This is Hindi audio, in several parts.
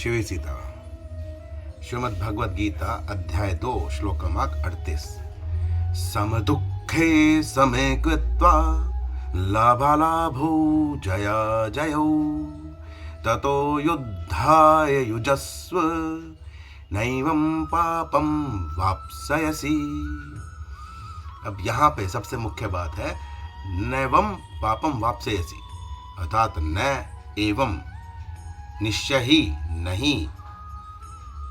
शिवी सीता श्रीमद् भगवद गीता अध्याय 2 श्लोक क्रमांक 38। समदुःखे समे कृत्वा लाभालाभौ जया जयौ ततो युद्धाय युजस्व नैवं पापं वाप्स्यसि। अब यहाँ पे सबसे मुख्य बात है नैवं पापम वाप्स्यसि, अर्थात न एवं निश्चय ही नहीं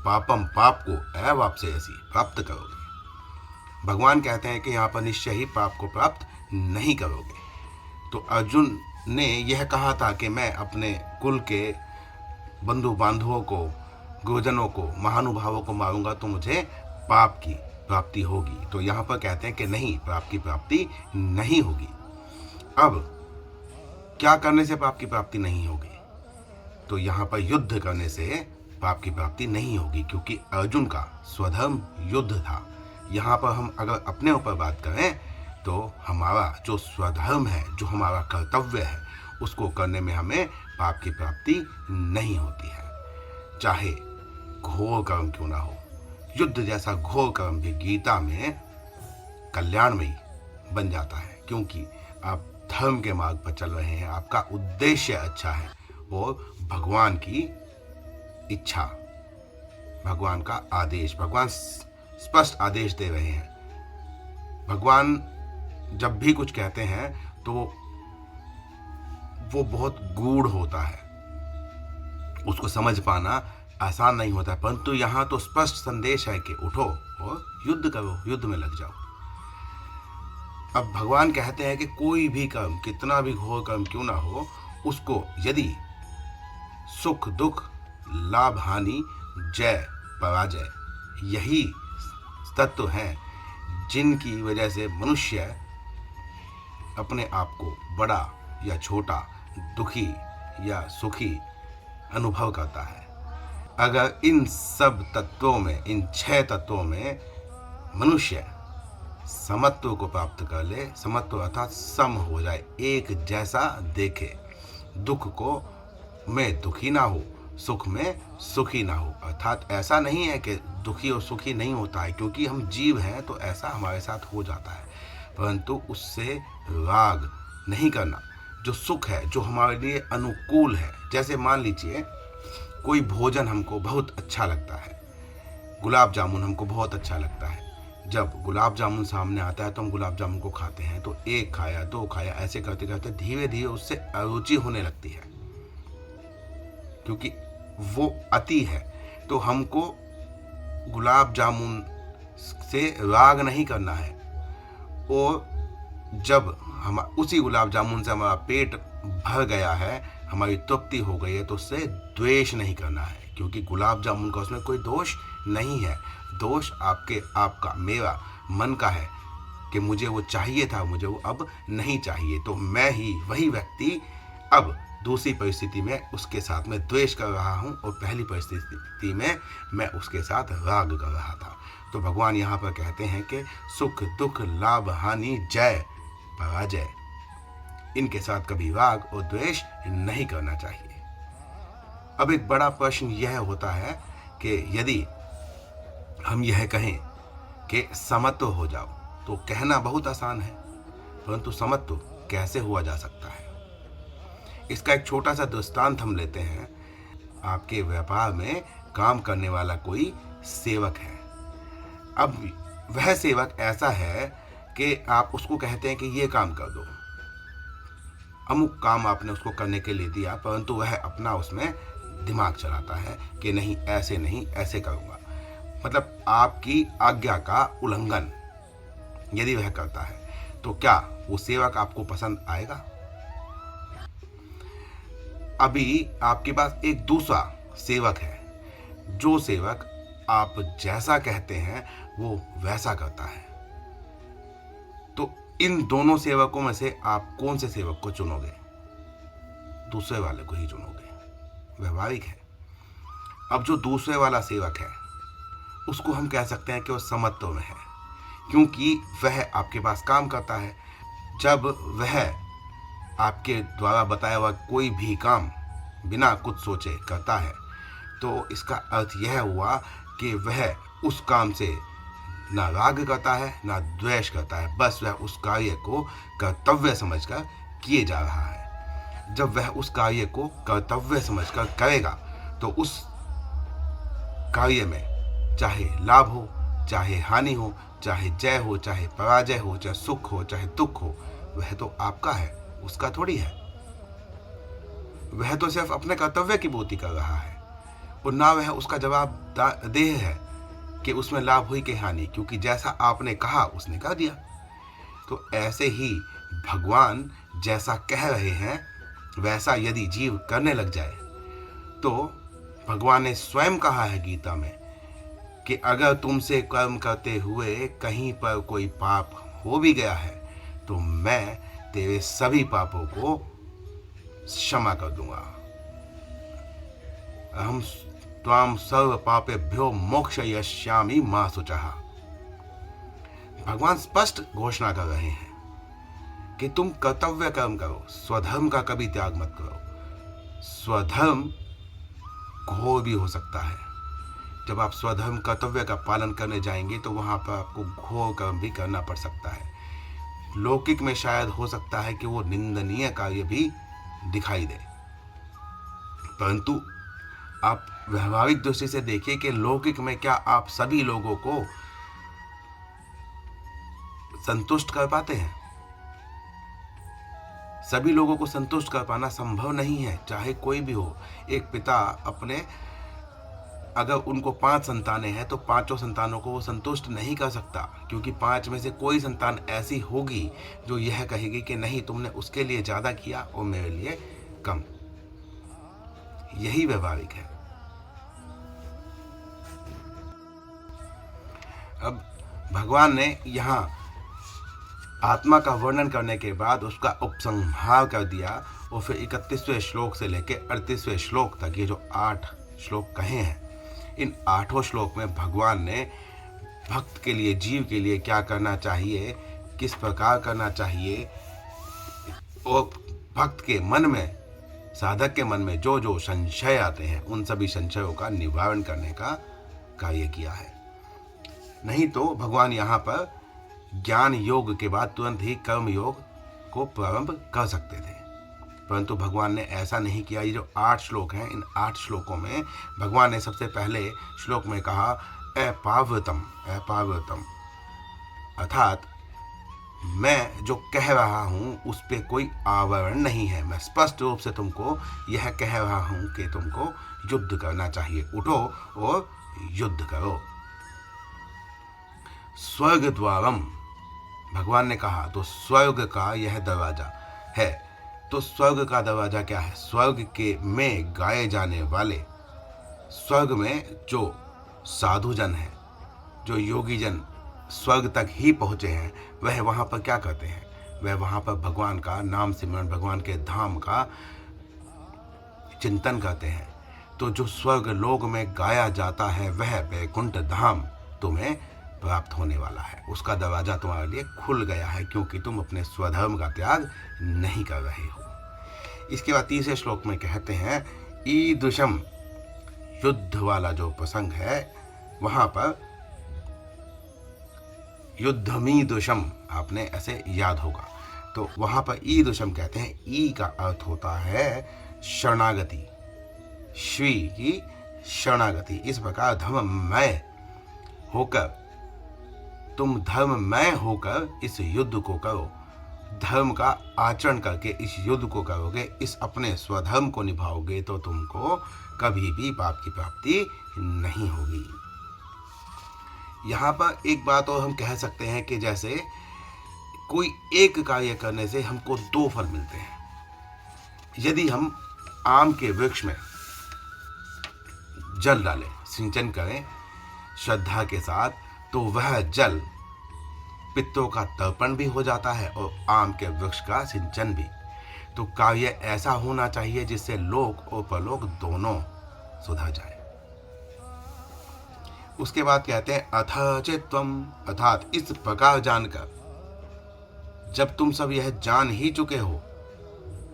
पापम पाप को अवाप्स्यसि प्राप्त करोगे। भगवान कहते हैं कि यहाँ पर निश्चय ही पाप को प्राप्त नहीं करोगे। तो अर्जुन ने यह कहा था कि मैं अपने कुल के बंधु बांधवों को, गुरुजनों को, महानुभावों को मारूंगा तो मुझे पाप की प्राप्ति होगी। तो यहाँ पर कहते हैं कि नहीं, पाप की प्राप्ति नहीं होगी। अब क्या करने से पाप की प्राप्ति नहीं होगी? तो यहाँ पर युद्ध करने से पाप की प्राप्ति नहीं होगी, क्योंकि अर्जुन का स्वधर्म युद्ध था। यहाँ पर हम अगर अपने ऊपर बात करें तो हमारा जो स्वधर्म है, जो हमारा कर्तव्य है, उसको करने में हमें पाप की प्राप्ति नहीं होती है, चाहे घोर कर्म क्यों ना हो। युद्ध जैसा घोर कर्म भी गीता में कल्याणमयी बन जाता है, क्योंकि आप धर्म के मार्ग पर चल रहे हैं, आपका उद्देश्य अच्छा है और भगवान की इच्छा, भगवान का आदेश, भगवान स्पष्ट आदेश दे रहे हैं। भगवान जब भी कुछ कहते हैं तो वो बहुत गूढ़ होता है, उसको समझ पाना आसान नहीं होता, परंतु यहाँ तो स्पष्ट संदेश है कि उठो और युद्ध करो, युद्ध में लग जाओ। अब भगवान कहते हैं कि कोई भी कर्म, कितना भी घोर कर्म क्यों ना हो, उसको यदि सुख दुख, लाभ हानि, जय पराजय, यही तत्व हैं जिनकी वजह से मनुष्य अपने आप को बड़ा या छोटा, दुखी या सुखी अनुभव करता है। अगर इन सब तत्वों में, इन 6 तत्वों में मनुष्य समत्व को प्राप्त कर ले, समत्व अर्थात सम हो जाए, एक जैसा देखे, दुख को में दुखी ना हो, सुख में सुखी ना हो। अर्थात ऐसा नहीं है कि दुखी और सुखी नहीं होता है, क्योंकि हम जीव हैं तो ऐसा हमारे साथ हो जाता है, परंतु उससे राग नहीं करना। जो सुख है, जो हमारे लिए अनुकूल है, जैसे मान लीजिए कोई भोजन हमको बहुत अच्छा लगता है, गुलाब जामुन हमको बहुत अच्छा लगता है। जब गुलाब जामुन सामने आता है तो हम गुलाब जामुन को खाते हैं, तो 1 खाया, 2 खाया, ऐसे करते करते धीरे धीरे उससे अरुचि होने लगती है, क्योंकि वो अति है। तो हमको गुलाब जामुन से राग नहीं करना है, और जब हम उसी गुलाब जामुन से हमारा पेट भर गया है, हमारी तृप्ति हो गई है, तो उससे द्वेष नहीं करना है, क्योंकि गुलाब जामुन का उसमें कोई दोष नहीं है। दोष आपका, मेरा मन का है कि मुझे वो चाहिए था, मुझे वो अब नहीं चाहिए। तो मैं ही वही व्यक्ति अब दूसरी परिस्थिति में उसके साथ में द्वेष कर रहा हूँ, और पहली परिस्थिति में मैं उसके साथ राग कर रहा था। तो भगवान यहाँ पर कहते हैं कि सुख दुख, लाभ हानि, जय पराजय, इनके साथ कभी राग और द्वेष नहीं करना चाहिए। अब एक बड़ा प्रश्न यह होता है कि यदि हम यह कहें कि समत्व हो जाओ, तो कहना बहुत आसान है, परंतु समत्व कैसे हुआ जा सकता है? इसका एक छोटा सा दृष्टांत हम लेते हैं। आपके व्यापार में काम करने वाला कोई सेवक है। अब वह सेवक ऐसा है कि आप उसको कहते हैं कि ये काम कर दो, अमुक काम आपने उसको करने के लिए दिया, परंतु वह अपना उसमें दिमाग चलाता है कि नहीं, ऐसे नहीं, ऐसे करूँगा। मतलब आपकी आज्ञा का उल्लंघन यदि वह करता है, तो क्या वो सेवक आपको पसंद आएगा? अभी आपके पास एक दूसरा सेवक है, जो सेवक आप जैसा कहते हैं वो वैसा करता है। तो इन दोनों सेवकों में से आप कौन से सेवक को चुनोगे? दूसरे वाले को ही चुनोगे, व्यवहारिक है। अब जो दूसरे वाला सेवक है उसको हम कह सकते हैं कि वो समत्व में है, क्योंकि वह आपके पास काम करता है। जब वह आपके द्वारा बताया हुआ कोई भी काम बिना कुछ सोचे करता है, तो इसका अर्थ यह हुआ कि वह उस काम से ना राग करता है ना द्वेष करता है, बस वह उस कार्य को कर्तव्य समझकर किए जा रहा है। जब वह उस कार्य को कर्तव्य समझकर करेगा तो उस कार्य में चाहे लाभ हो, चाहे हानि हो, चाहे जय हो, चाहे पराजय हो, चाहे सुख हो, चाहे दुख हो, वह तो आपका है, उसका थोड़ी है। वह तो सिर्फ अपने कर्तव्य की पूर्ति कर रहा है और ना वह उसका जवाबदेह है कि उसमें लाभ हुई कि हानि, क्योंकि जैसा आपने कहा उसने कर दिया। तो ऐसे ही भगवान जैसा कह रहे हैं वैसा यदि जीव करने लग जाए तो भगवान ने स्वयं कहा है गीता में कि अगर तुमसे कर्म करते हुए कहीं पर कोई पाप हो भी गया है तो मैं तेरे सभी पापों को क्षमा कर दूंगा। अहम त्वाम सर्व पापेभ्यो मोक्षयिष्यामि मा शुचः। भगवान स्पष्ट घोषणा कर रहे हैं कि तुम कर्तव्य कर्म करो, स्वधर्म का कभी त्याग मत करो। स्वधर्म घोर भी हो सकता है। जब आप स्वधर्म कर्तव्य का पालन करने जाएंगे तो वहां पर आपको घोर कर्म भी करना पड़ सकता है। लौकिक में शायद हो सकता है कि वो निंदनीय कार्य भी दिखाई दे, परंतु आप व्यवहारिक दृष्टि से देखिए कि लौकिक में क्या आप सभी लोगों को संतुष्ट कर पाते हैं? सभी लोगों को संतुष्ट कर पाना संभव नहीं है, चाहे कोई भी हो। एक पिता अपने अगर उनको 5 संतानें हैं तो 5 संतानों को वो संतुष्ट नहीं कर सकता, क्योंकि 5 में से कोई संतान ऐसी होगी जो यह कहेगी कि नहीं, तुमने उसके लिए ज़्यादा किया और मेरे लिए कम। यही व्यवहारिक है। अब भगवान ने यहाँ आत्मा का वर्णन करने के बाद उसका उपसंहार कर दिया और फिर 31वें श्लोक से लेकर 38वें श्लोक तक ये जो 8 श्लोक कहे हैं, इन 8 श्लोक में भगवान ने भक्त के लिए, जीव के लिए क्या करना चाहिए, किस प्रकार करना चाहिए और भक्त के मन में, साधक के मन में जो जो संशय आते हैं उन सभी संशयों का निवारण करने का कार्य किया है। नहीं तो भगवान यहाँ पर ज्ञान योग के बाद तुरंत ही कर्म योग को प्रारंभ कर सकते थे, परंतु भगवान ने ऐसा नहीं किया। ये जो 8 श्लोक हैं, इन 8 श्लोकों में भगवान ने सबसे पहले श्लोक में कहा अपावृतम, अपावृतम, अर्थात मैं जो कह रहा हूँ उस पर कोई आवरण नहीं है। मैं स्पष्ट रूप से तुमको यह कह रहा हूँ कि तुमको युद्ध करना चाहिए, उठो और युद्ध करो। स्वर्ग द्वारम, भगवान ने कहा तो स्वर्ग का यह दरवाजा है। तो स्वर्ग का दरवाजा क्या है? स्वर्ग के में गाए जाने वाले, स्वर्ग में जो साधुजन हैं, जो योगी जन स्वर्ग तक ही पहुँचे हैं, वह वहाँ पर क्या करते हैं? वह वहाँ पर भगवान का नाम सिमरन, भगवान के धाम का चिंतन करते हैं। तो जो स्वर्ग लोक में गाया जाता है वह वैकुंठ धाम तुम्हें प्राप्त होने वाला है। उसका दरवाजा तुम्हारे लिए खुल गया है, क्योंकि तुम अपने स्वधर्म का त्याग नहीं कर रहे हो। इसके बाद 30वें श्लोक में कहते हैं ईदृशम, युद्ध वाला जो प्रसंग है वहां पर युद्धमीदृशम आपने ऐसे याद होगा। तो वहां पर ईदृशम कहते हैं, ई का अर्थ होता है शरणागति, श्री की शरणागति। इस प्रकार धर्ममय होकर, तुम धर्ममय होकर इस युद्ध को करो, धर्म का आचरण करके इस युद्ध को करोगे, इस अपने स्वधर्म को निभाओगे तो तुमको कभी भी पाप की प्राप्ति नहीं होगी। यहाँ पर एक बात और हम कह सकते हैं कि जैसे कोई एक कार्य करने से हमको 2 फल मिलते हैं। यदि हम आम के वृक्ष में जल डालें, सिंचन करें श्रद्धा के साथ, तो वह जल पित्तों का तर्पण भी हो जाता है और आम के वृक्ष का सिंचन भी। तो कार्य ऐसा होना चाहिए जिससे लोक और परलोक दोनों सुधर जाए। उसके बाद कहते हैं अथ चेत्वम, अर्थात इस प्रकार जानकर, जब तुम सब यह जान ही चुके हो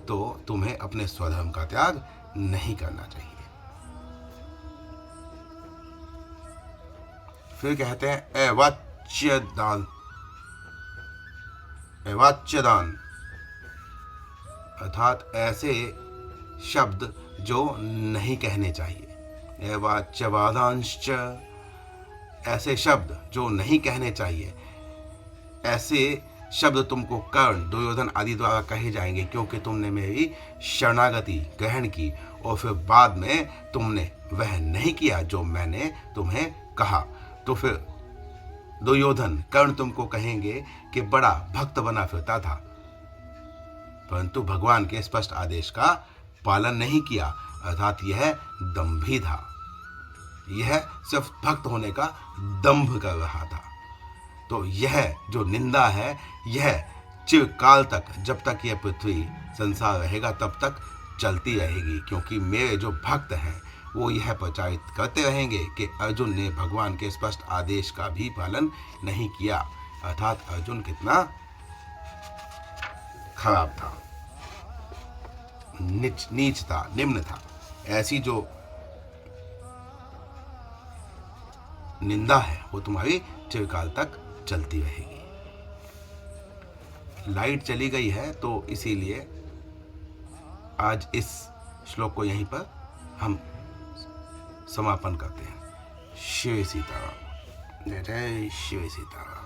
तो तुम्हें अपने स्वधर्म का त्याग नहीं करना चाहिए। फिर कहते हैं अवाच्यदान, अवाच्यदान अर्थात ऐसे शब्द जो नहीं कहने चाहिए। अवाच्यवादांश्च, ऐसे शब्द जो नहीं कहने चाहिए। ऐसे शब्द तुमको कर्ण, दुर्योधन आदि द्वारा कहे जाएंगे, क्योंकि तुमने मेरी शरणागति ग्रहण की और फिर बाद में तुमने वह नहीं किया जो मैंने तुम्हें कहा। तो फिर दुर्योधन, कर्ण तुमको कहेंगे कि बड़ा भक्त बना फिरता था, परंतु भगवान के स्पष्ट आदेश का पालन नहीं किया, अर्थात यह दंभी था, यह सिर्फ भक्त होने का दंभ कर रहा था। तो यह जो निंदा है, यह चिरकाल तक, जब तक यह पृथ्वी संसार रहेगा तब तक चलती रहेगी, क्योंकि मेरे जो भक्त हैं वो यह प्रचारित करते रहेंगे कि अर्जुन ने भगवान के स्पष्ट आदेश का भी पालन नहीं किया। अर्थात अर्जुन कितना खराब था, नीच था, निम्न था। ऐसी जो निंदा है वो तुम्हारी चिरकाल तक चलती रहेगी। लाइट चली गई है तो इसीलिए आज इस श्लोक को यहीं पर हम समापन करते हैं। शिव सीताराम। जय जय शिव सीताराम।